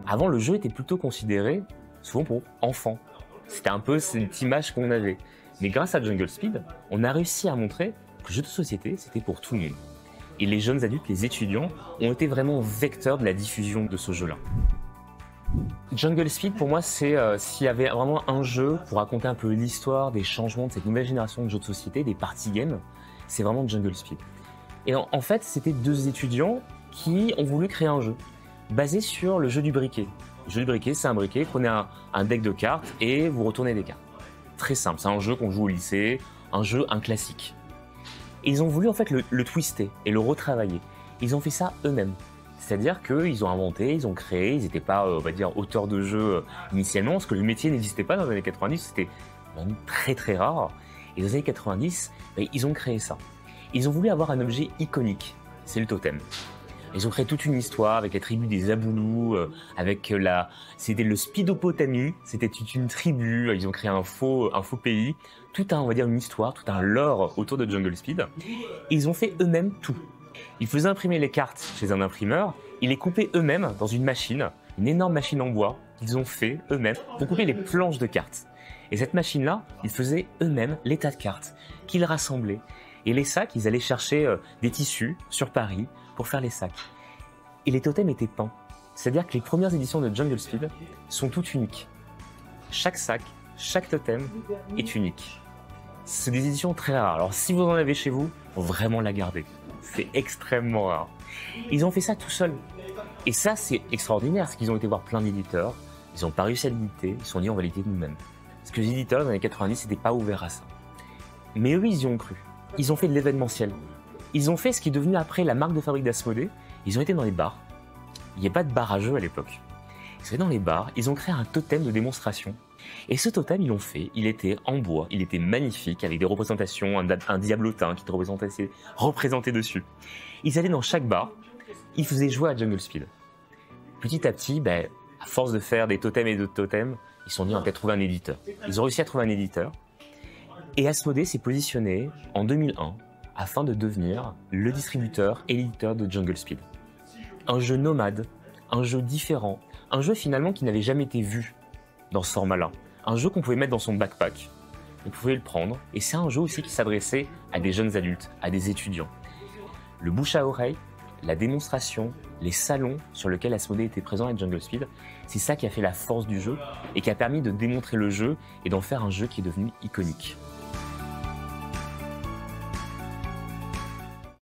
Avant, le jeu était plutôt considéré souvent pour enfants. C'était un peu cette image qu'on avait. Mais grâce à Jungle Speed, on a réussi à montrer que le jeu de société, c'était pour tout le monde. Et les jeunes adultes, les étudiants, ont été vraiment vecteurs de la diffusion de ce jeu-là. Jungle Speed, pour moi, c'est s'il y avait vraiment un jeu pour raconter un peu l'histoire des changements de cette nouvelle génération de jeux de société, des party games, c'est vraiment Jungle Speed. Et en fait, c'était deux étudiants qui ont voulu créer un jeu basé sur le jeu du briquet. Le jeu du briquet, c'est un briquet, prenez un deck de cartes et vous retournez des cartes. Très simple, c'est un jeu qu'on joue au lycée, un classique. Et ils ont voulu en fait le twister et le retravailler. Ils ont fait ça eux-mêmes. C'est-à-dire qu'ils ont inventé, ils ont créé, ils n'étaient pas, on va dire, auteurs de jeux initialement, parce que le métier n'existait pas dans les années 90, c'était vraiment très très rare. Et dans les années 90, ils ont créé ça. Ils ont voulu avoir un objet iconique, c'est le totem. Ils ont créé toute une histoire avec la tribu des Aboulous, c'était le Speedopotamie, c'était toute une tribu, ils ont créé un faux pays, on va dire une histoire, tout un lore autour de Jungle Speed. Et ils ont fait eux-mêmes tout. Ils faisaient imprimer les cartes chez un imprimeur, ils les coupaient eux-mêmes dans une machine, une énorme machine en bois qu'ils ont fait eux-mêmes pour couper les planches de cartes. Et cette machine-là, ils faisaient eux-mêmes les tas de cartes qu'ils rassemblaient. Et les sacs, ils allaient chercher des tissus sur Paris pour faire les sacs. Et les totems étaient peints. C'est-à-dire que les premières éditions de Jungle Speed sont toutes uniques. Chaque sac, chaque totem est unique. C'est des éditions très rares. Alors si vous en avez chez vous, faut vraiment la garder. C'est extrêmement rare. Ils ont fait ça tout seuls. Et ça, c'est extraordinaire, parce qu'ils ont été voir plein d'éditeurs. Ils n'ont pas réussi à l'éditer. Ils se sont dit, on va l'éditer nous-mêmes. Parce que les éditeurs, dans les années 90, n'étaient pas ouverts à ça. Mais eux, ils y ont cru. Ils ont fait de l'événementiel. Ils ont fait ce qui est devenu après la marque de fabrique d'Asmodée. Ils ont été dans les bars. Il n'y avait pas de bar à jeu à l'époque. Ils étaient dans les bars. Ils ont créé un totem de démonstration. Et ce totem, ils l'ont fait. Il était en bois. Il était magnifique, avec des représentations, un diablotin qui te représentait dessus. Ils allaient dans chaque bar. Ils faisaient jouer à Jungle Speed. Petit à petit, à force de faire des totems et d'autres totems, ils se sont dit, on va peut-être trouver un éditeur. Ils ont réussi à trouver un éditeur. Et Asmodée s'est positionné en 2001 afin de devenir le distributeur et l'éditeur de Jungle Speed. Un jeu nomade, un jeu différent, un jeu finalement qui n'avait jamais été vu dans ce format-là. Un jeu qu'on pouvait mettre dans son backpack. On pouvait le prendre. Et c'est un jeu aussi qui s'adressait à des jeunes adultes, à des étudiants. Le bouche à oreille, la démonstration, les salons sur lesquels Asmodée était présent avec Jungle Speed, c'est ça qui a fait la force du jeu et qui a permis de démontrer le jeu et d'en faire un jeu qui est devenu iconique.